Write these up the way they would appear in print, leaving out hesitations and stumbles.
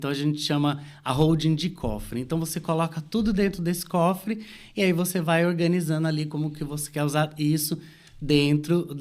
Então, a gente chama a holding de cofre. Então, você coloca tudo dentro desse cofre e aí você vai organizando ali como que você quer usar isso dentro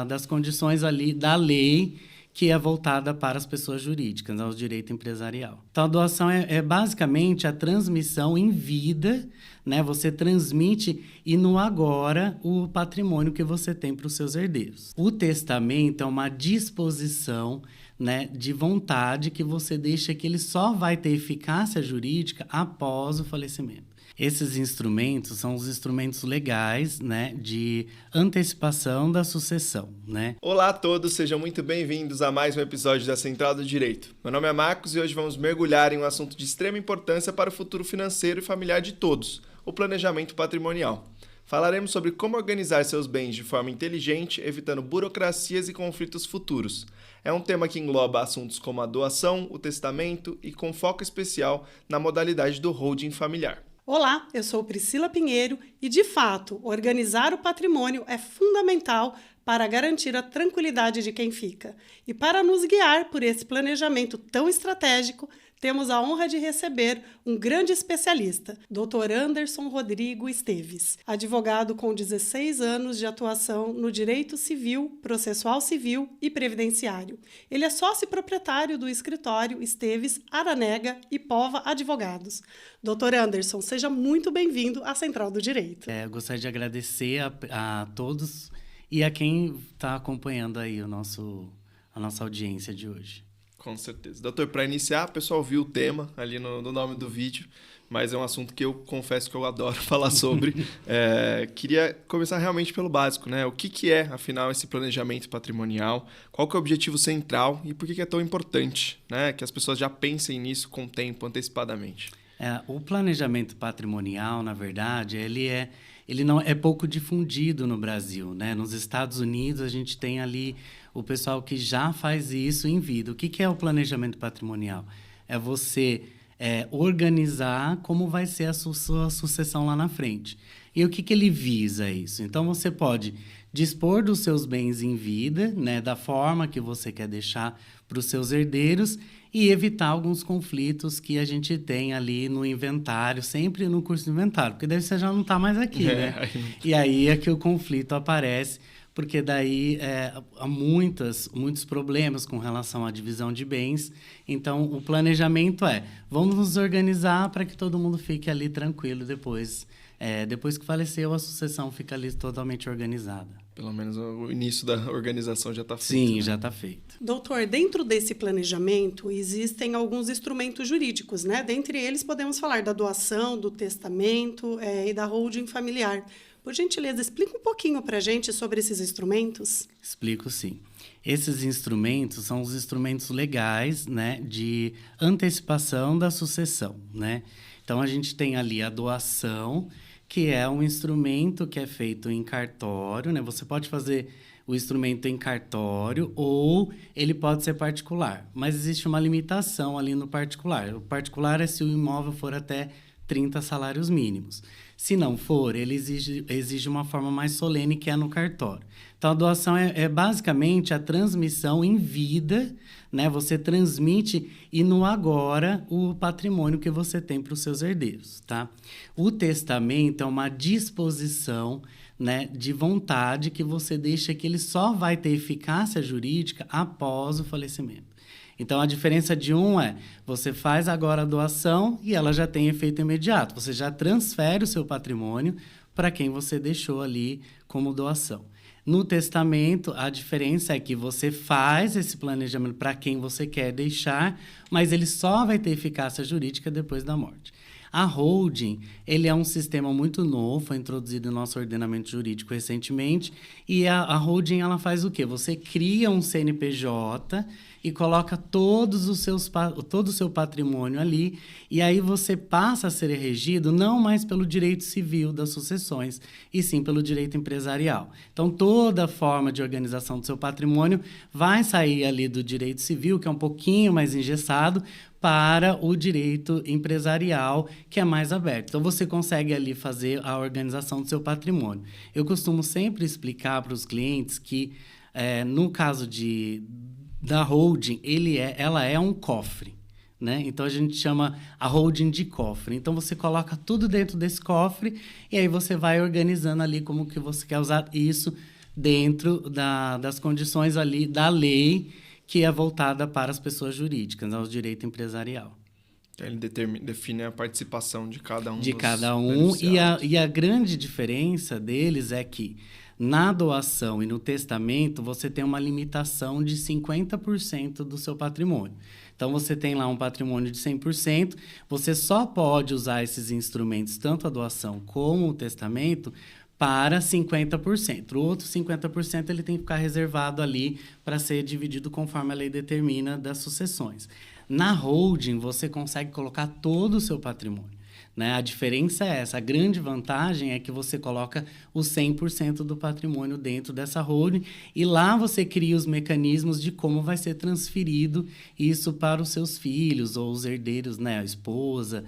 das condições ali da lei que é voltada para as pessoas jurídicas, ao direito empresarial. Então, a doação é basicamente a transmissão em vida, né? Você transmite e no agora o patrimônio que você tem para os seus herdeiros. O testamento é uma disposição, né, de vontade que você deixa que ele só vai ter eficácia jurídica após o falecimento. Esses instrumentos são os instrumentos legais, né, de antecipação da sucessão, né? Olá a todos, sejam muito bem-vindos a mais um episódio da Central do Direito. Meu nome é Marcos e hoje vamos mergulhar em um assunto de extrema importância para o futuro financeiro e familiar de todos, o planejamento patrimonial. Falaremos sobre como organizar seus bens de forma inteligente, evitando burocracias e conflitos futuros. É um tema que engloba assuntos como a doação, o testamento e com foco especial na modalidade do holding familiar. Olá, eu sou Priscila Pinheiro e, de fato, organizar o patrimônio é fundamental para garantir a tranquilidade de quem fica. E para nos guiar por esse planejamento tão estratégico, temos a honra de receber um grande especialista, Dr. Anderson Rodrigo Esteves, advogado com 16 anos de atuação no direito civil, processual civil e previdenciário. Ele é sócio proprietário do escritório Esteves, Aranega e Pova Advogados. Dr. Anderson, seja muito bem-vindo à Central do Direito. Eu gostaria de agradecer a todos e a quem está acompanhando aí a nossa audiência de hoje. Com certeza. Doutor, para iniciar, o pessoal viu o tema ali no nome do vídeo, mas é um assunto que eu confesso que eu adoro falar sobre. Queria começar realmente pelo básico, né? O que é, afinal, esse planejamento patrimonial? Qual que é o objetivo central e por que é tão importante, né? Que as pessoas já pensem nisso com tempo, antecipadamente. O planejamento patrimonial, na verdade, ele não é pouco difundido no Brasil, né? Nos Estados Unidos, a gente tem ali o pessoal que já faz isso em vida. O que é o planejamento patrimonial? É você organizar como vai ser a sua sucessão lá na frente. E o que ele visa isso? Então, você pode dispor dos seus bens em vida, né, da forma que você quer deixar para os seus herdeiros e evitar alguns conflitos que a gente tem ali no inventário, sempre no curso de inventário, porque daí você já não está mais aqui, né? E aí é que o conflito aparece, porque daí há muitos problemas com relação à divisão de bens. Então, o planejamento vamos nos organizar para que todo mundo fique ali tranquilo depois. Depois que faleceu, a sucessão fica ali totalmente organizada. Pelo menos o início da organização já está feito. Sim, né? já está feito. Doutor, dentro desse planejamento existem alguns instrumentos jurídicos, né? Dentre eles podemos falar da doação, do testamento e da holding familiar. Por gentileza, explica um pouquinho para a gente sobre esses instrumentos. Explico, sim. Esses instrumentos são os instrumentos legais, né, de antecipação da sucessão, né? Então, a gente tem ali a doação, que é um instrumento que é feito em cartório, né? Você pode fazer o instrumento em cartório ou ele pode ser particular, mas existe uma limitação ali no particular. O particular é se o imóvel for até 30 salários mínimos. Se não for, ele exige uma forma mais solene, que é no cartório. Então, a doação é basicamente a transmissão em vida, né? Você transmite e no agora o patrimônio que você tem para os seus herdeiros, tá? O testamento é uma disposição, né, de vontade que você deixa que ele só vai ter eficácia jurídica após o falecimento. Então, a diferença de você faz agora a doação e ela já tem efeito imediato. Você já transfere o seu patrimônio para quem você deixou ali como doação. No testamento, a diferença é que você faz esse planejamento para quem você quer deixar, mas ele só vai ter eficácia jurídica depois da morte. A holding, ele é um sistema muito novo, foi introduzido no nosso ordenamento jurídico recentemente, e a holding, ela faz o quê? Você cria um CNPJ e coloca todo o seu patrimônio ali, e aí você passa a ser regido não mais pelo direito civil das sucessões, e sim pelo direito empresarial. Então, toda forma de organização do seu patrimônio vai sair ali do direito civil, que é um pouquinho mais engessado, para o direito empresarial, que é mais aberto. Então, você consegue ali fazer a organização do seu patrimônio. Eu costumo sempre explicar para os clientes que, no caso da holding, ela é um cofre, né? Então, a gente chama a holding de cofre. Então, você coloca tudo dentro desse cofre e aí você vai organizando ali como que você quer usar isso dentro das condições ali da lei que é voltada para as pessoas jurídicas, ao direito empresarial. Ele define a participação de cada um. De cada um. E a grande diferença deles é que na doação e no testamento você tem uma limitação de 50% do seu patrimônio. Então, você tem lá um patrimônio de 100%, você só pode usar esses instrumentos, tanto a doação como o testamento, para 50%. O outro 50% ele tem que ficar reservado ali para ser dividido conforme a lei determina das sucessões. Na holding, você consegue colocar todo o seu patrimônio, né? A diferença é essa. A grande vantagem é que você coloca os 100% do patrimônio dentro dessa holding e lá você cria os mecanismos de como vai ser transferido isso para os seus filhos ou os herdeiros, né? A esposa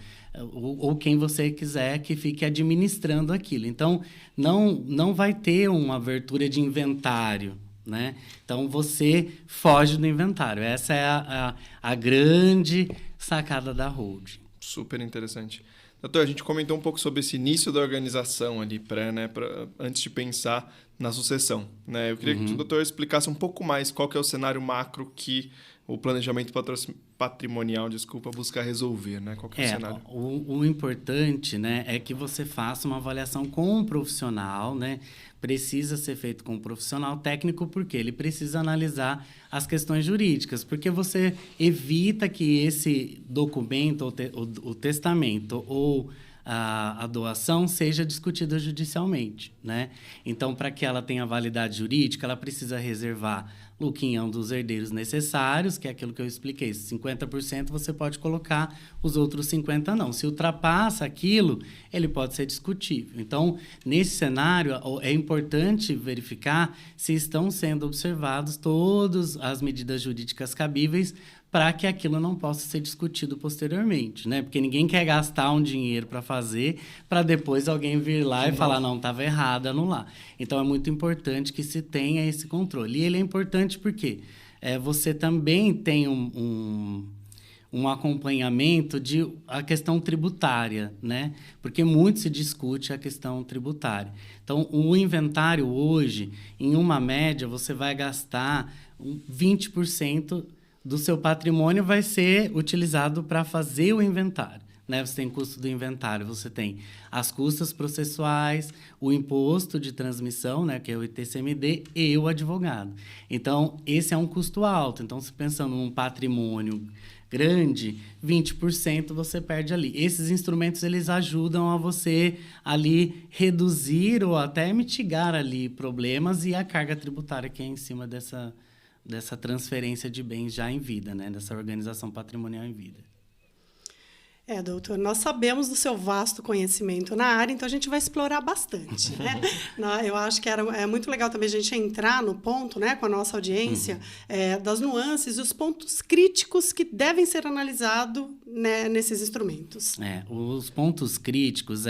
ou quem você quiser que fique administrando aquilo. Então, não vai ter uma abertura de inventário, né? Então, você foge do inventário. Essa é a grande sacada da holding. Super interessante. Doutor, a gente comentou um pouco sobre esse início da organização ali, antes de pensar na sucessão, né? Eu queria que o doutor explicasse um pouco mais qual que é o cenário macro que o planejamento patrimonial, busca resolver, né? Qual que é o cenário? O importante, né, é que você faça uma avaliação com um profissional, né? Precisa ser feito com um profissional técnico, porque ele precisa analisar as questões jurídicas, porque você evita que esse documento, o testamento ou a doação seja discutida judicialmente, né? Então, para que ela tenha validade jurídica, ela precisa reservar o quinhão dos herdeiros necessários, que é aquilo que eu expliquei. 50% você pode colocar, os outros 50% não. Se ultrapassa aquilo, ele pode ser discutível. Então, nesse cenário, é importante verificar se estão sendo observados todas as medidas jurídicas cabíveis para que aquilo não possa ser discutido posteriormente, né? Porque ninguém quer gastar um dinheiro para fazer, para depois alguém vir lá e falar, não, estava errado, anular. Então, é muito importante que se tenha esse controle. E ele é importante porque você também tem um acompanhamento de a questão tributária, né? Porque muito se discute a questão tributária. Então, o inventário hoje, em uma média, você vai gastar 20% do seu patrimônio vai ser utilizado para fazer o inventário, né? Você tem custo do inventário, você tem as custas processuais, o imposto de transmissão, né, que é o ITCMD, e o advogado. Então, esse é um custo alto. Então, se pensando num patrimônio grande, 20% você perde ali. Esses instrumentos, eles ajudam a você ali reduzir ou até mitigar ali problemas e a carga tributária que é em cima dessa transferência de bens já em vida, né? Dessa organização patrimonial em vida. Doutor, nós sabemos do seu vasto conhecimento na área, então a gente vai explorar bastante, né? Eu acho que é muito legal também a gente entrar no ponto, né, com a nossa audiência, das nuances e os pontos críticos que devem ser analisados, né, nesses instrumentos. Os pontos críticos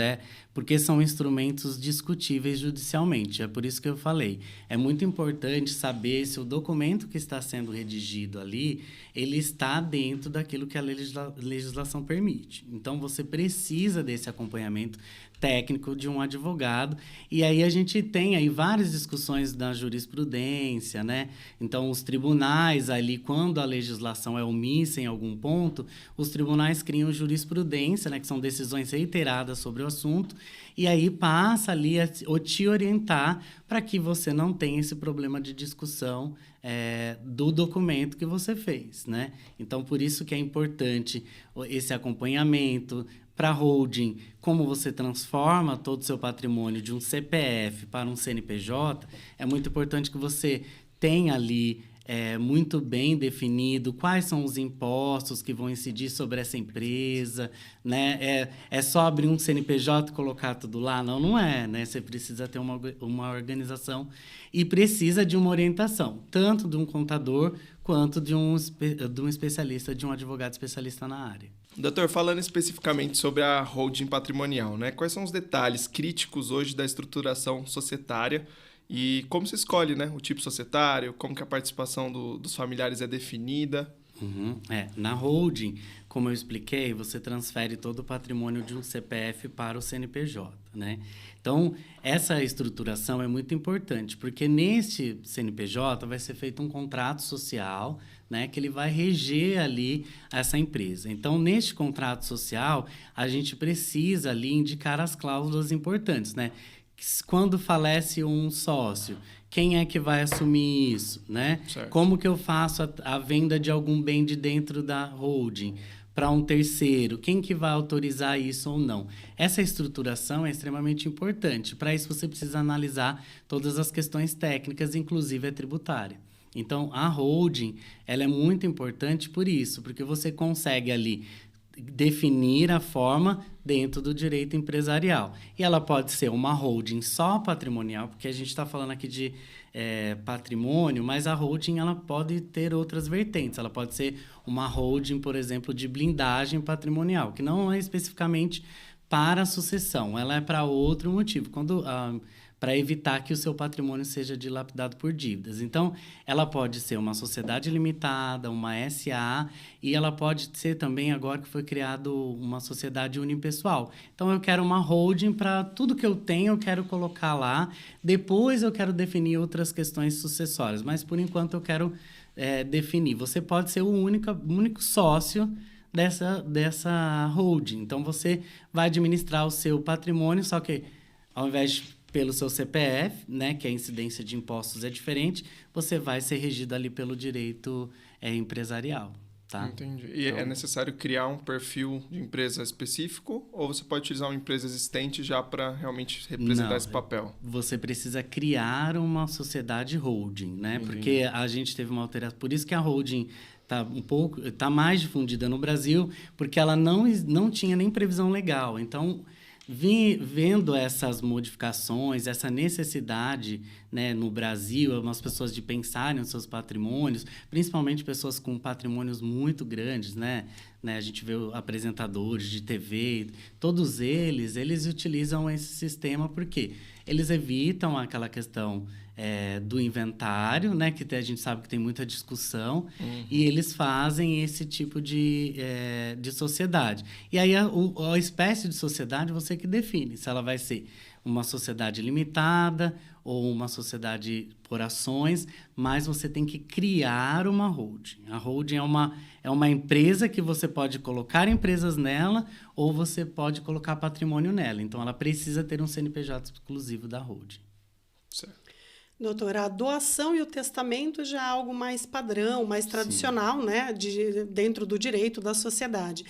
porque são instrumentos discutíveis judicialmente. É por isso que eu falei. É muito importante saber se o documento que está sendo redigido ali, ele está dentro daquilo que a legislação permite. Então, você precisa desse acompanhamento técnico de um advogado. E aí a gente tem aí várias discussões da jurisprudência, né? Então, os tribunais ali, quando a legislação é omissa em algum ponto, os tribunais criam jurisprudência, né? Que são decisões reiteradas sobre o assunto, e aí passa ali a te orientar para que você não tenha esse problema de discussão do documento que você fez, né? Então, por isso que é importante esse acompanhamento. Para a holding, como você transforma todo o seu patrimônio de um CPF para um CNPJ, é muito importante que você tenha ali muito bem definido quais são os impostos que vão incidir sobre essa empresa, né? É só abrir um CNPJ e colocar tudo lá? Não é, né? Você precisa ter uma organização e precisa de uma orientação, tanto de um contador quanto de um especialista, de um advogado especialista na área. Doutor, falando especificamente sobre a holding patrimonial, né? Quais são os detalhes críticos hoje da estruturação societária e como se escolhe, né, o tipo societário, como que a participação dos familiares é definida? Na holding, como eu expliquei, você transfere todo o patrimônio de um CPF para o CNPJ, né? Então, essa estruturação é muito importante, porque neste CNPJ vai ser feito um contrato social, né, que ele vai reger ali essa empresa. Então, neste contrato social, a gente precisa ali indicar as cláusulas importantes, né? Quando falece um sócio, quem é que vai assumir isso, né? Certo. Como que eu faço a venda de algum bem de dentro da holding para um terceiro? Quem que vai autorizar isso ou não? Essa estruturação é extremamente importante. Para isso, você precisa analisar todas as questões técnicas, inclusive a tributária. Então, a holding, ela é muito importante por isso, porque você consegue ali definir a forma dentro do direito empresarial. E ela pode ser uma holding só patrimonial, porque a gente está falando aqui de patrimônio, mas a holding ela pode ter outras vertentes. Ela pode ser uma holding, por exemplo, de blindagem patrimonial, que não é especificamente para a sucessão, ela é para outro motivo. Para evitar que o seu patrimônio seja dilapidado por dívidas. Então, ela pode ser uma sociedade limitada, uma SA, e ela pode ser também, agora que foi criado uma sociedade unipessoal. Então, eu quero uma holding para tudo que eu tenho, eu quero colocar lá. Depois, eu quero definir outras questões sucessórias, mas, por enquanto, eu quero definir. Você pode ser o único sócio dessa holding. Então, você vai administrar o seu patrimônio, só que, ao invés de pelo seu CPF, né, que a incidência de impostos é diferente, você vai ser regido ali pelo direito empresarial, tá? Entendi. E então, é necessário criar um perfil de empresa específico ou você pode utilizar uma empresa existente já para realmente representar esse papel? Você precisa criar uma sociedade holding, né? Entendi. Porque a gente teve uma alteração, por isso que a holding tá mais difundida no Brasil, porque ela não tinha nem previsão legal. Então, vendo essas modificações, essa necessidade, né, no Brasil, algumas pessoas de pensarem nos seus patrimônios, principalmente pessoas com patrimônios muito grandes, né? A gente vê apresentadores de TV, todos eles utilizam esse sistema porque eles evitam aquela questão do inventário, né, que a gente sabe que tem muita discussão, e eles fazem esse tipo de sociedade. E aí, a espécie de sociedade você que define, se ela vai ser uma sociedade limitada ou uma sociedade por ações, mas você tem que criar uma holding. A holding é uma empresa que você pode colocar empresas nela ou você pode colocar patrimônio nela. Então, ela precisa ter um CNPJ exclusivo da holding. Certo. Doutora, a doação e o testamento já é algo mais padrão, mais tradicional, né, dentro do direito da sociedade.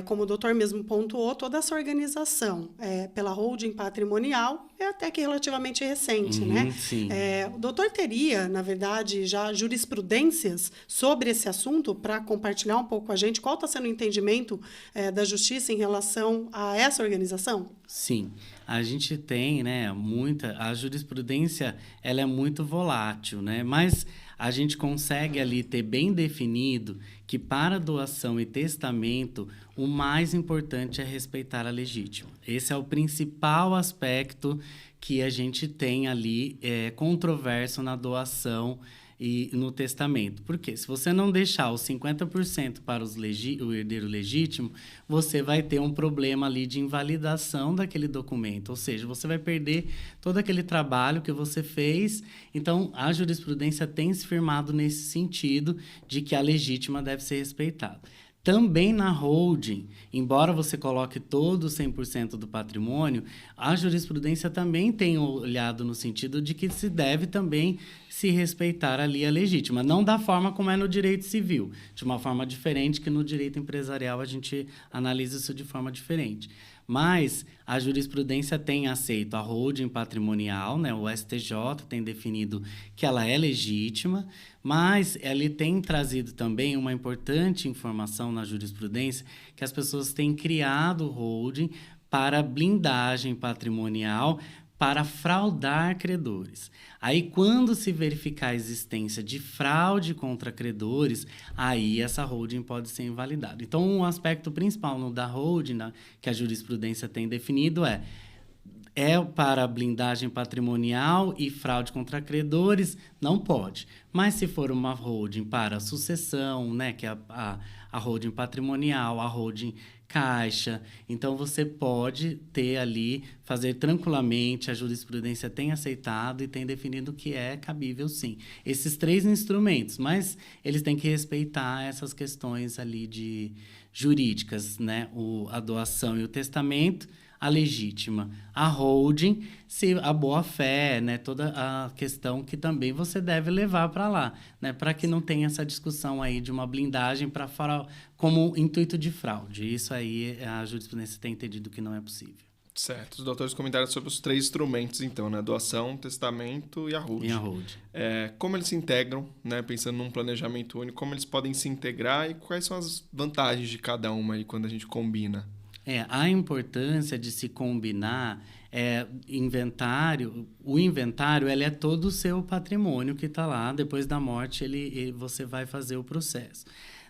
Como o doutor mesmo pontuou, toda essa organização pela holding patrimonial é até que relativamente recente, né? Sim. O doutor teria, na verdade, já jurisprudências sobre esse assunto para compartilhar um pouco com a gente? Qual está sendo o entendimento da justiça em relação a essa organização? Sim, a gente tem, né, a jurisprudência ela é muito volátil, né? Mas a gente consegue ali ter bem definido que para doação e testamento o mais importante é respeitar a legítima. Esse é o principal aspecto que a gente tem ali controverso na doação e no testamento. Porque se você não deixar os 50% para o herdeiro legítimo, você vai ter um problema ali de invalidação daquele documento. Ou seja, você vai perder todo aquele trabalho que você fez. Então, a jurisprudência tem se firmado nesse sentido de que a legítima deve ser respeitada. Também na holding, embora você coloque todo o 100% do patrimônio, a jurisprudência também tem olhado no sentido de que se deve também se respeitar ali a legítima. Não da forma como é no direito civil, de uma forma diferente que no direito empresarial a gente analisa isso de forma diferente. Mas a jurisprudência tem aceito a holding patrimonial, né? O STJ tem definido que ela é legítima, mas ele tem trazido também uma importante informação na jurisprudência que as pessoas têm criado holding para blindagem patrimonial, para fraudar credores. Aí, quando se verificar a existência de fraude contra credores, aí essa holding pode ser invalidada. Então, o aspecto principal no da holding, que a jurisprudência tem definido é para blindagem patrimonial e fraude contra credores, não pode. Mas se for uma holding para sucessão, né, que é a a holding patrimonial, a holding caixa. Então, você pode ter ali, fazer tranquilamente, a jurisprudência tem aceitado e tem definido que é cabível, sim. Esses 3 instrumentos, mas eles têm que respeitar essas questões ali de jurídicas, né? A doação e o testamento, a legítima, a holding, se a boa-fé, né? Toda a questão que também você deve levar para lá, né? Para que não tenha essa discussão aí de uma blindagem para fora como intuito de fraude. Isso aí a jurisprudência tem entendido que não é possível. Certo. Os doutores comentaram sobre os 3 instrumentos, então, né? Doação, testamento e a holding. E a holding. Como eles se integram, né? Pensando num planejamento único, como eles podem se integrar e quais são as vantagens de cada uma aí quando a gente combina? A importância de se combinar inventário. O inventário ele é todo o seu patrimônio que está lá. Depois da morte, você vai fazer o processo.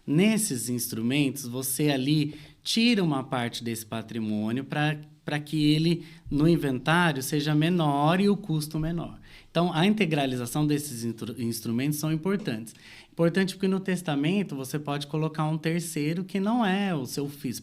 Nesses instrumentos, você ali tira uma parte desse patrimônio para que ele, no inventário, seja menor e o custo menor. Então, a integralização desses instrumentos são importantes. Importante porque no testamento você pode colocar um terceiro que não é o seu filho.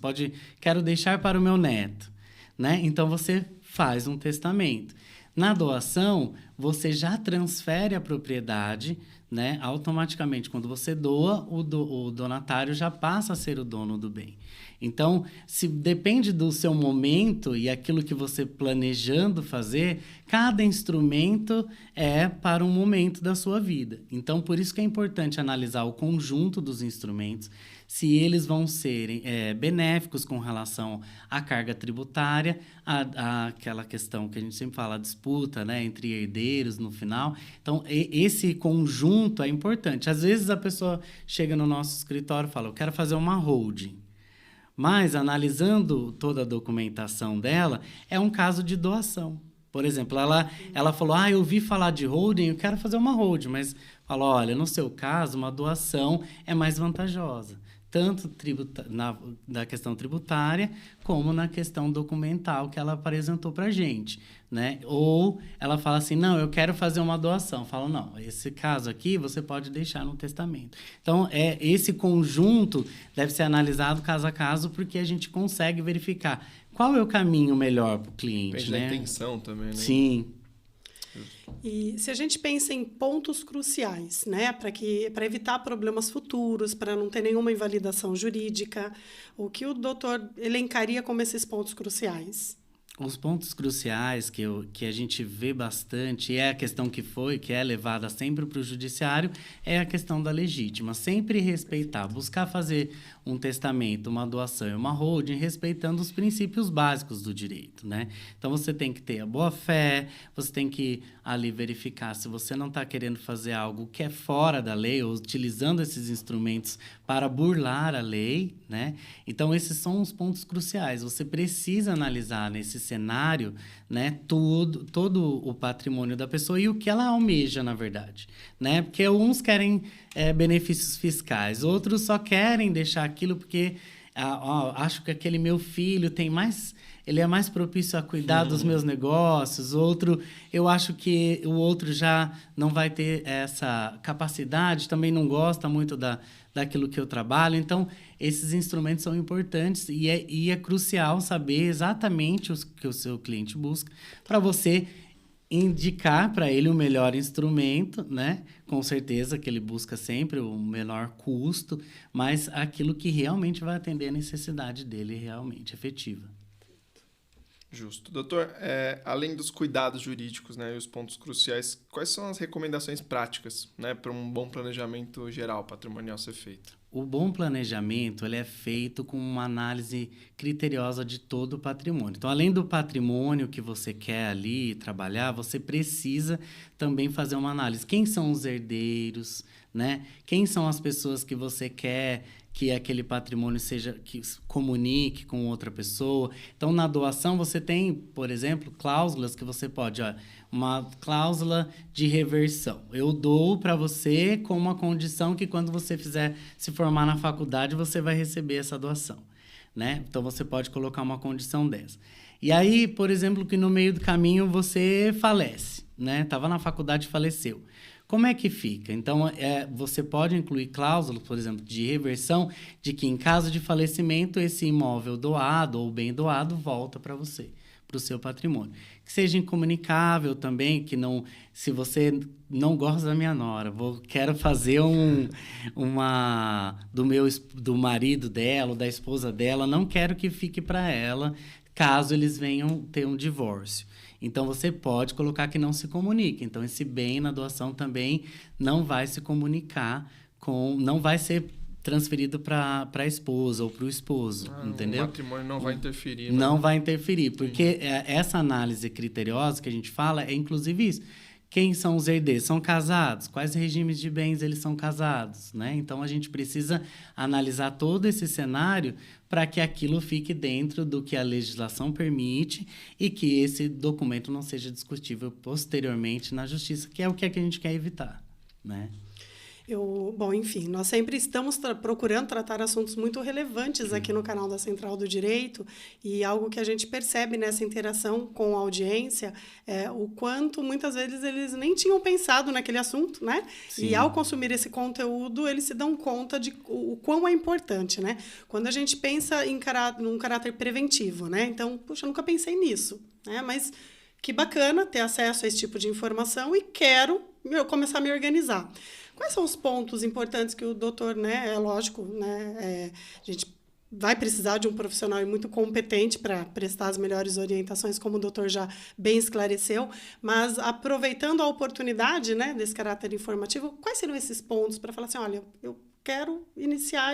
Quero deixar para o meu neto, né? Então, você faz um testamento. Na doação, você já transfere a propriedade, né? Automaticamente, quando você doa, o donatário já passa a ser o dono do bem. Então, se depende do seu momento e aquilo que você planejando fazer, cada instrumento é para um momento da sua vida. Então, por isso que é importante analisar o conjunto dos instrumentos, se eles vão serem benéficos com relação à carga tributária, aquela questão que a gente sempre fala, a disputa, né, entre herdeiros no final. Então, esse conjunto é importante. Às vezes, a pessoa chega no nosso escritório e fala, eu quero fazer uma holding. Mas, analisando toda a documentação dela, é um caso de doação. Por exemplo, ela falou, eu ouvi falar de holding, eu quero fazer uma holding. Mas falou, olha, no seu caso, uma doação é mais vantajosa. Tanto na questão tributária, como na questão documental que ela apresentou para a gente, né? Ou ela fala assim, não, eu quero fazer uma doação. Fala, não, esse caso aqui você pode deixar no testamento. Então, esse conjunto deve ser analisado caso a caso, porque a gente consegue verificar qual é o caminho melhor para o cliente. Depende da intenção também, né? Sim. E se a gente pensa em pontos cruciais, né, para evitar problemas futuros, para não ter nenhuma invalidação jurídica, o que o doutor elencaria como esses pontos cruciais? Os pontos cruciais que a gente vê bastante, a questão que é levada sempre para o judiciário, é a questão da legítima. Sempre respeitar, buscar fazer um testamento, uma doação e uma holding, respeitando os princípios básicos do direito, né? Então, você tem que ter a boa-fé, você tem que ali verificar se você não está querendo fazer algo que é fora da lei, ou utilizando esses instrumentos para burlar a lei, né? Então, esses são os pontos cruciais. Você precisa analisar nesse cenário, né, todo o patrimônio da pessoa e o que ela almeja, na verdade, né? Porque uns querem benefícios fiscais, outros só querem deixar aquilo porque acho que aquele meu filho ele é mais propício a cuidar dos meus negócios, eu acho que o outro já não vai ter essa capacidade, também não gosta muito daquilo que eu trabalho. Então, esses instrumentos são importantes e é crucial saber exatamente o que o seu cliente busca para você indicar para ele o melhor instrumento, né? Com certeza que ele busca sempre o menor custo, mas aquilo que realmente vai atender a necessidade dele realmente efetiva. Justo. Doutor, além dos cuidados jurídicos, né, e os pontos cruciais, quais são as recomendações práticas, né, para um bom planejamento geral patrimonial ser feito? O bom planejamento ele é feito com uma análise criteriosa de todo o patrimônio. Então, além do patrimônio que você quer ali trabalhar, você precisa também fazer uma análise. Quem são os herdeiros, né? Quem são as pessoas que você quer que aquele patrimônio que comunique com outra pessoa. Então, na doação, você tem, por exemplo, cláusulas que você pode... uma cláusula de reversão. Eu dou para você com uma condição que quando você se formar na faculdade, você vai receber essa doação, né? Então, você pode colocar uma condição dessa. E aí, por exemplo, que no meio do caminho você falece, né? Estava na faculdade e faleceu. Como é que fica? Então, você pode incluir cláusulas, por exemplo, de reversão, de que em caso de falecimento, esse imóvel doado ou bem doado volta para você, para o seu patrimônio. Que seja incomunicável também, que não... Se você não gosta da minha nora, quero fazer do marido dela, ou da esposa dela, não quero que fique para ela, caso eles venham ter um divórcio. Então, você pode colocar que não se comunica. Então, esse bem na doação também não vai se comunicar não vai ser transferido para a esposa ou para o esposo, entendeu? O matrimônio não vai interferir. Não vai interferir, porque essa análise criteriosa que a gente fala é inclusive isso. Quem são os herdeiros? São casados? Quais regimes de bens eles são casados? Né? Então, a gente precisa analisar todo esse cenário para que aquilo fique dentro do que a legislação permite e que esse documento não seja discutível posteriormente na justiça, que é o que a gente quer evitar, né? Bom, enfim, nós sempre estamos procurando tratar assuntos muito relevantes aqui no canal da Central do Direito, e algo que a gente percebe nessa interação com a audiência é o quanto muitas vezes eles nem tinham pensado naquele assunto, né? Sim. E ao consumir esse conteúdo, eles se dão conta de o quão é importante, né? Quando a gente pensa num caráter preventivo, né? Então, puxa, eu nunca pensei nisso, né? Mas que bacana ter acesso a esse tipo de informação e quero começar a me organizar. Quais são os pontos importantes que o doutor, né, é lógico, né, a gente vai precisar de um profissional muito competente para prestar as melhores orientações, como o doutor já bem esclareceu, mas aproveitando a oportunidade, né, desse caráter informativo, quais seriam esses pontos para falar assim, olha, eu quero iniciar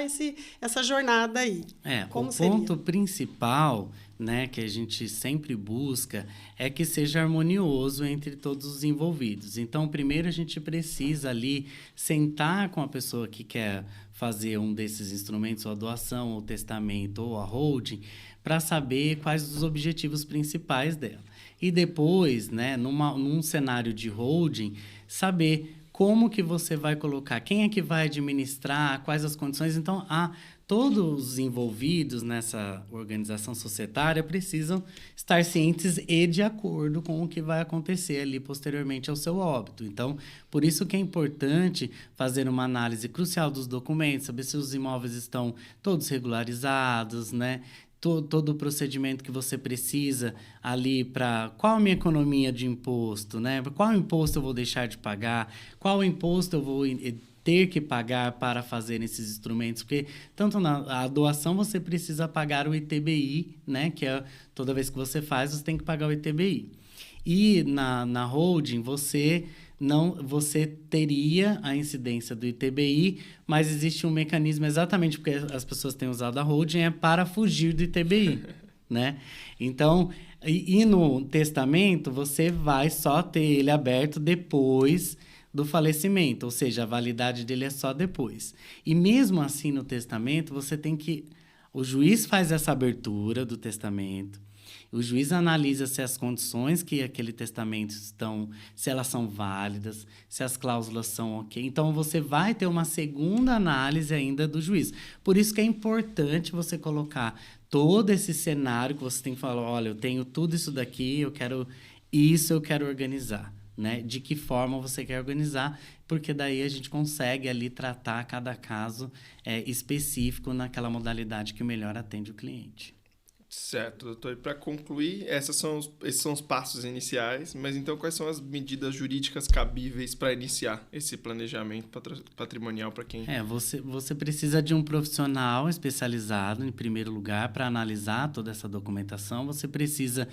essa jornada aí? Como seria? Ponto principal, né, que a gente sempre busca é que seja harmonioso entre todos os envolvidos. Então, primeiro a gente precisa ali sentar com a pessoa que quer fazer um desses instrumentos, ou a doação, ou o testamento, ou a holding, para saber quais os objetivos principais dela. E depois, né, num cenário de holding, saber como que você vai colocar, quem é que vai administrar, quais as condições. Então, todos os envolvidos nessa organização societária precisam estar cientes e de acordo com o que vai acontecer ali posteriormente ao seu óbito. Então, por isso que é importante fazer uma análise crucial dos documentos, saber se os imóveis estão todos regularizados, né? Todo o procedimento que você precisa ali para... Qual a minha economia de imposto, né? Qual imposto eu vou deixar de pagar? Qual imposto eu vou ter que pagar para fazer esses instrumentos? Porque tanto na doação você precisa pagar o ITBI, né? Que é toda vez que você faz, você tem que pagar o ITBI. E na holding, você teria a incidência do ITBI, mas existe um mecanismo exatamente porque as pessoas têm usado a holding para fugir do ITBI, né? Então, e no testamento, você vai só ter ele aberto depois do falecimento, ou seja, a validade dele é só depois. E mesmo assim, no testamento, o juiz faz essa abertura do testamento. O juiz analisa se as condições que aquele testamento estão, se elas são válidas, se as cláusulas são ok. Então, você vai ter uma segunda análise ainda do juiz. Por isso que é importante você colocar todo esse cenário que você tem que falar, olha, eu tenho tudo isso daqui, eu quero organizar, né? De que forma você quer organizar, porque daí a gente consegue ali tratar cada caso específico naquela modalidade que melhor atende o cliente. Certo, doutor. E para concluir, esses são os passos iniciais, mas então quais são as medidas jurídicas cabíveis para iniciar esse planejamento patrimonial para quem... Você precisa de um profissional especializado, em primeiro lugar, para analisar toda essa documentação. Você precisa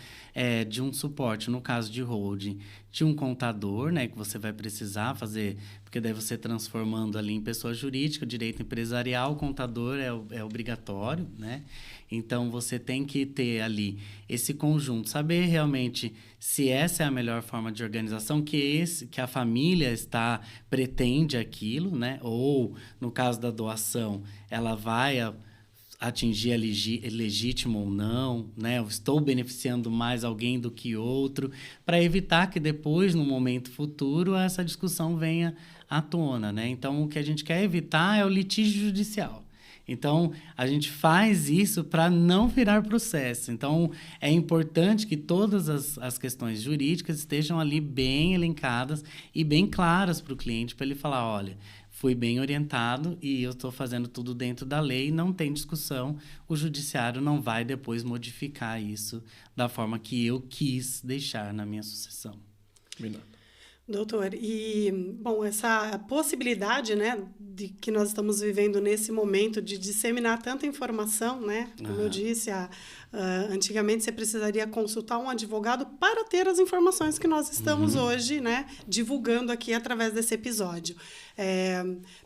de um suporte, no caso de holding, de um contador, né, que você vai precisar fazer, porque daí você transformando ali em pessoa jurídica, direito empresarial, o contador é obrigatório, né? Então, você tem que ter ali esse conjunto, saber realmente se essa é a melhor forma de organização, que a família pretende aquilo, né? Ou, no caso da doação, ela vai atingir a legítimo ou não, né? Eu estou beneficiando mais alguém do que outro, para evitar que depois, no momento futuro, essa discussão venha à tona, né? Então, o que a gente quer evitar é o litígio judicial. Então, a gente faz isso para não virar processo. Então, é importante que todas as questões jurídicas estejam ali bem elencadas e bem claras para o cliente, para ele falar, olha, fui bem orientado e eu estou fazendo tudo dentro da lei, não tem discussão, o judiciário não vai depois modificar isso da forma que eu quis deixar na minha sucessão. Doutor, e, bom, essa possibilidade, né, de que nós estamos vivendo nesse momento de disseminar tanta informação, né, como eu disse, antigamente você precisaria consultar um advogado para ter as informações que nós estamos hoje, né, divulgando aqui através desse episódio.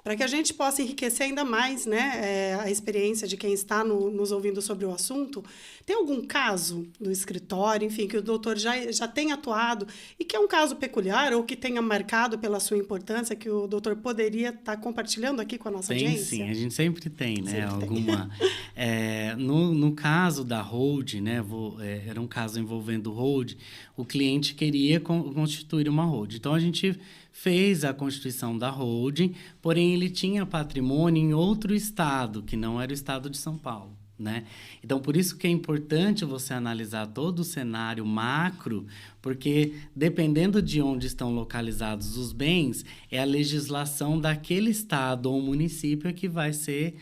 Para que a gente possa enriquecer ainda mais, né, a experiência de quem está nos ouvindo sobre o assunto, tem algum caso do escritório, enfim, que o doutor já tenha atuado e que é um caso peculiar ou que tenha marcado pela sua importância, que o doutor poderia estar compartilhando aqui com a nossa audiência? Sim, a gente sempre tem, né? Sempre alguma. No caso da hold, né? Era um caso envolvendo hold, o cliente queria constituir uma hold. Então, a gente fez a constituição da holding, porém ele tinha patrimônio em outro estado, que não era o estado de São Paulo. Né? Então, por isso que é importante você analisar todo o cenário macro, porque dependendo de onde estão localizados os bens, é a legislação daquele estado ou município que vai ser,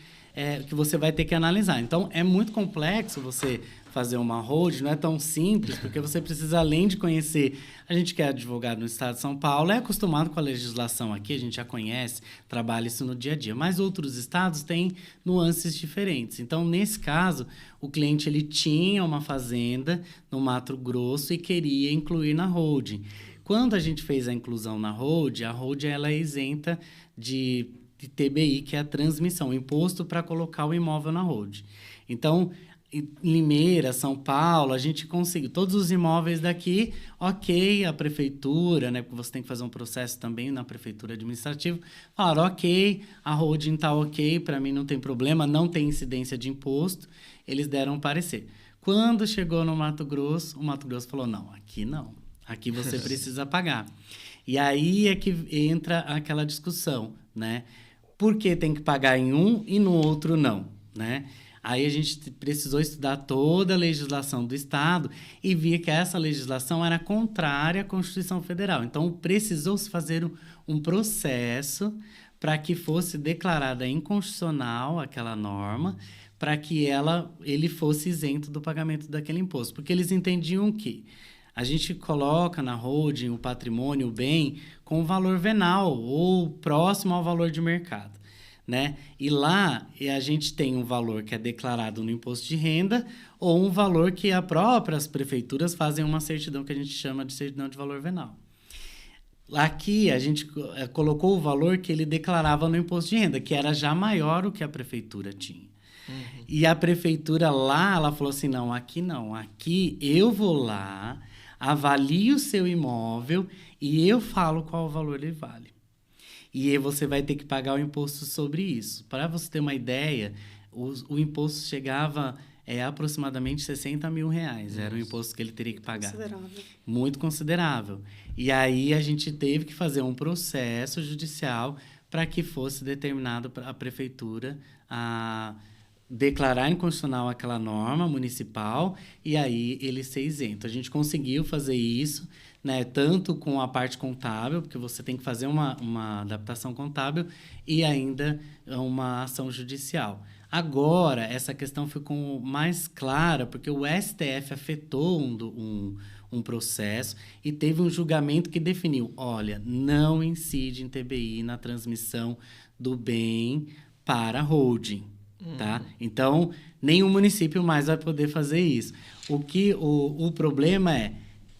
que você vai ter que analisar. Então, é muito complexo você fazer uma hold, não é tão simples, porque você precisa, além de conhecer, a gente que é advogado no estado de São Paulo, é acostumado com a legislação aqui, a gente já conhece, trabalha isso no dia a dia, mas outros estados têm nuances diferentes. Então, nesse caso, o cliente ele tinha uma fazenda no Mato Grosso e queria incluir na holding. Quando a gente fez a inclusão na holding, a holding ela é isenta de TBI, que é a transmissão, imposto para colocar o imóvel na holding. Então, em Limeira, São Paulo, a gente conseguiu. Todos os imóveis daqui, ok, a prefeitura, né? Porque você tem que fazer um processo também na prefeitura administrativa. Falaram, ok, a holding está ok, para mim não tem problema, não tem incidência de imposto. Eles deram um parecer. Quando chegou no Mato Grosso, o Mato Grosso falou, não, aqui não. Aqui você precisa pagar. E aí é que entra aquela discussão, né? Por que tem que pagar em um e no outro não, né? Aí a gente precisou estudar toda a legislação do Estado e via que essa legislação era contrária à Constituição Federal. Então, precisou-se fazer um processo para que fosse declarada inconstitucional aquela norma, para que ele fosse isento do pagamento daquele imposto. Porque eles entendiam que a gente coloca na holding o patrimônio, o bem, com valor venal ou próximo ao valor de mercado. Né? E lá a gente tem um valor que é declarado no imposto de renda ou um valor que as próprias prefeituras fazem uma certidão que a gente chama de certidão de valor venal. Aqui a gente colocou o valor que ele declarava no imposto de renda, que era já maior o que a prefeitura tinha. E a prefeitura lá, ela falou assim, não, aqui eu vou lá, avalio o seu imóvel e eu falo qual o valor ele vale. E aí você vai ter que pagar o imposto sobre isso. Para você ter uma ideia, o imposto chegava a aproximadamente R$60 mil. Era o imposto que ele teria que pagar. Muito considerável. E aí a gente teve que fazer um processo judicial para que fosse determinado a prefeitura a declarar inconstitucional aquela norma municipal e aí ele ser isento. A gente conseguiu fazer isso, né, tanto com a parte contábil, porque você tem que fazer uma adaptação contábil e ainda uma ação judicial. Agora, essa questão ficou mais clara, porque o STF afetou um processo e teve um julgamento que definiu, olha, não incide em TBI na transmissão do bem para holding. Tá? Então, nenhum município mais vai poder fazer isso. O problema é,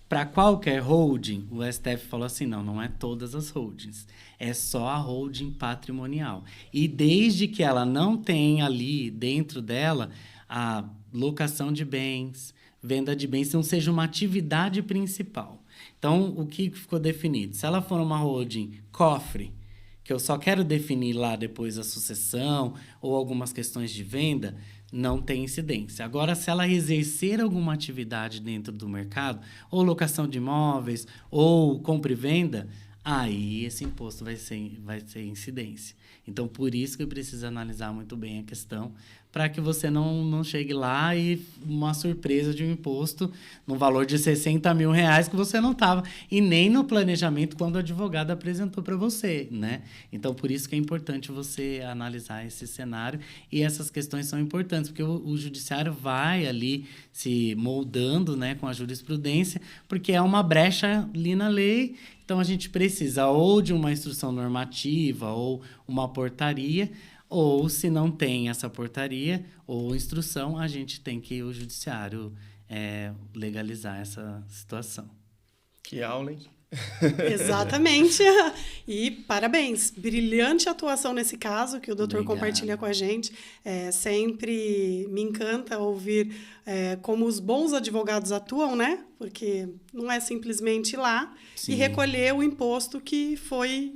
para qualquer holding, o STF falou assim, não é todas as holdings, é só a holding patrimonial. E desde que ela não tenha ali dentro dela a locação de bens, venda de bens, não seja uma atividade principal. Então, o que ficou definido? Se ela for uma holding cofre, que eu só quero definir lá depois a sucessão ou algumas questões de venda, não tem incidência. Agora, se ela exercer alguma atividade dentro do mercado, ou locação de imóveis, ou compra e venda, aí esse imposto vai ser incidência. Então, por isso que precisa analisar muito bem a questão, para que você não chegue lá e uma surpresa de um imposto no valor de R$60 mil que você não estava, e nem no planejamento quando o advogado apresentou para você, né? Então, por isso que é importante você analisar esse cenário, e essas questões são importantes, porque o judiciário vai ali se moldando, né, com a jurisprudência, porque é uma brecha ali na lei. Então, a gente precisa ou de uma instrução normativa ou uma portaria, ou, se não tem essa portaria ou instrução, a gente tem que o judiciário legalizar essa situação. Que aula, hein? Exatamente. E parabéns. Brilhante atuação nesse caso que o doutor compartilha com a gente. Sempre me encanta ouvir como os bons advogados atuam, né? Porque não é simplesmente ir lá e recolher o imposto que foi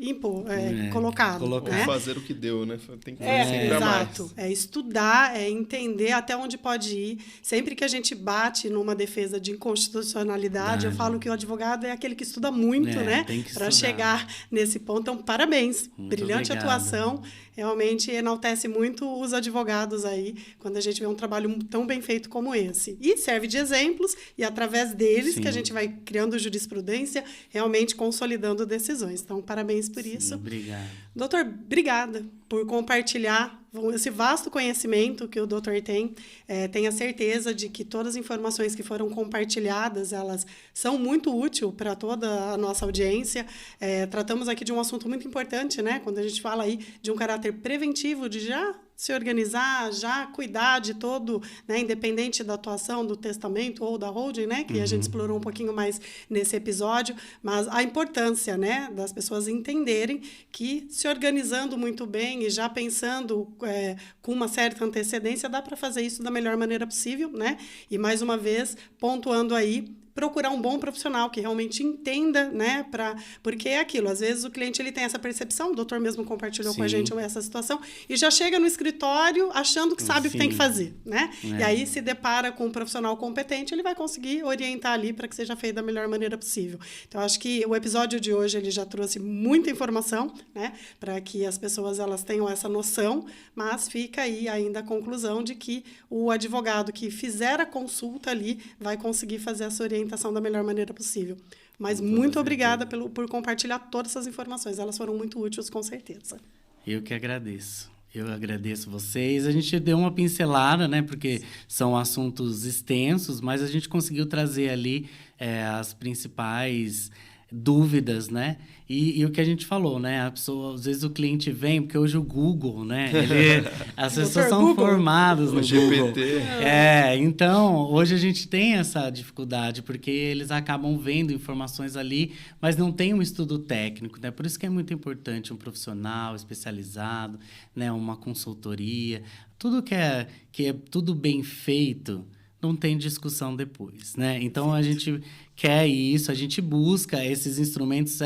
colocado. Ou fazer o que deu, né? Tem que fazer sempre exato. mais. É estudar, é entender até onde pode ir. Sempre que a gente bate numa defesa de inconstitucionalidade, eu falo que o advogado é aquele que estuda muito, né? Para chegar nesse ponto. Então, parabéns. Muito Brilhante obrigado. Atuação. Realmente enaltece muito os advogados aí, quando a gente vê um trabalho tão bem feito como esse. E serve de exemplos, e através deles que a gente vai criando jurisprudência, realmente consolidando decisões. Então, parabéns por isso. Obrigado. Doutor, obrigada por compartilhar esse vasto conhecimento que o doutor tem. Tenho a certeza de que todas as informações que foram compartilhadas, elas são muito úteis para toda a nossa audiência. Tratamos aqui de um assunto muito importante, né? Quando a gente fala aí de um caráter preventivo, de já se organizar, já cuidar de todo, né, independente da atuação do testamento ou da holding, né, que a gente explorou um pouquinho mais nesse episódio, mas a importância, né, das pessoas entenderem que se organizando muito bem e já pensando com uma certa antecedência, dá para fazer isso da melhor maneira possível, né? E mais uma vez, pontuando aí, procurar um bom profissional que realmente entenda, né? Porque é aquilo, às vezes o cliente ele tem essa percepção, o doutor mesmo compartilhou com a gente essa situação, e já chega no escritório achando que sabe o que tem que fazer, né? E aí se depara com um profissional competente, ele vai conseguir orientar ali para que seja feito da melhor maneira possível. Então, acho que o episódio de hoje ele já trouxe muita informação, né? Para que as pessoas elas tenham essa noção, mas fica aí ainda a conclusão de que o advogado que fizer a consulta ali vai conseguir fazer essa orientação da melhor maneira possível. Mas muito obrigada por compartilhar todas essas informações. Elas foram muito úteis, com certeza. Eu que agradeço. Eu agradeço vocês. A gente deu uma pincelada, né? Porque são assuntos extensos, mas a gente conseguiu trazer ali as principais dúvidas, né? E o que a gente falou, né? A pessoa, às vezes o cliente vem, porque hoje o Google, né? As pessoas são formadas no Google. Então, hoje a gente tem essa dificuldade, porque eles acabam vendo informações ali, mas não tem um estudo técnico, né? Por isso que é muito importante um profissional especializado, né? Uma consultoria. Tudo que é tudo bem feito, não tem discussão depois, né? Então, a gente quer isso, a gente busca esses instrumentos,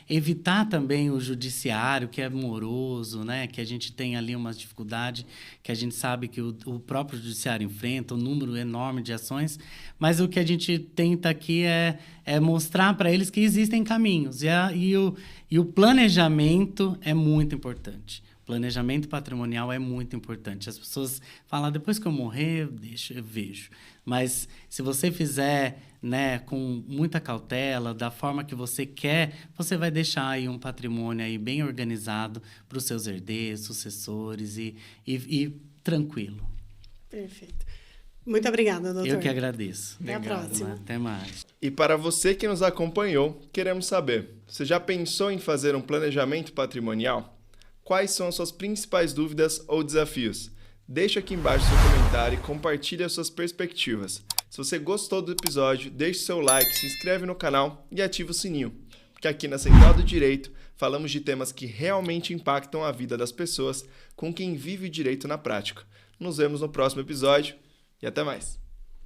evitar também o judiciário, que é moroso, né? Que a gente tem ali uma dificuldade, que a gente sabe que o próprio judiciário enfrenta, um número enorme de ações, mas o que a gente tenta aqui é mostrar para eles que existem caminhos, e o planejamento é muito importante. Planejamento patrimonial é muito importante. As pessoas falam, depois que eu morrer, eu vejo. Mas se você fizer, né, com muita cautela, da forma que você quer, você vai deixar aí um patrimônio aí bem organizado para os seus herdeiros, sucessores e tranquilo. Perfeito. Muito obrigada, doutor. Eu que agradeço. Até a próxima. Até mais. E para você que nos acompanhou, queremos saber, você já pensou em fazer um planejamento patrimonial? Quais são as suas principais dúvidas ou desafios? Deixe aqui embaixo seu comentário e compartilhe as suas perspectivas. Se você gostou do episódio, deixe seu like, se inscreve no canal e ative o sininho. Porque aqui na Central do Direito falamos de temas que realmente impactam a vida das pessoas com quem vive o direito na prática. Nos vemos no próximo episódio e até mais.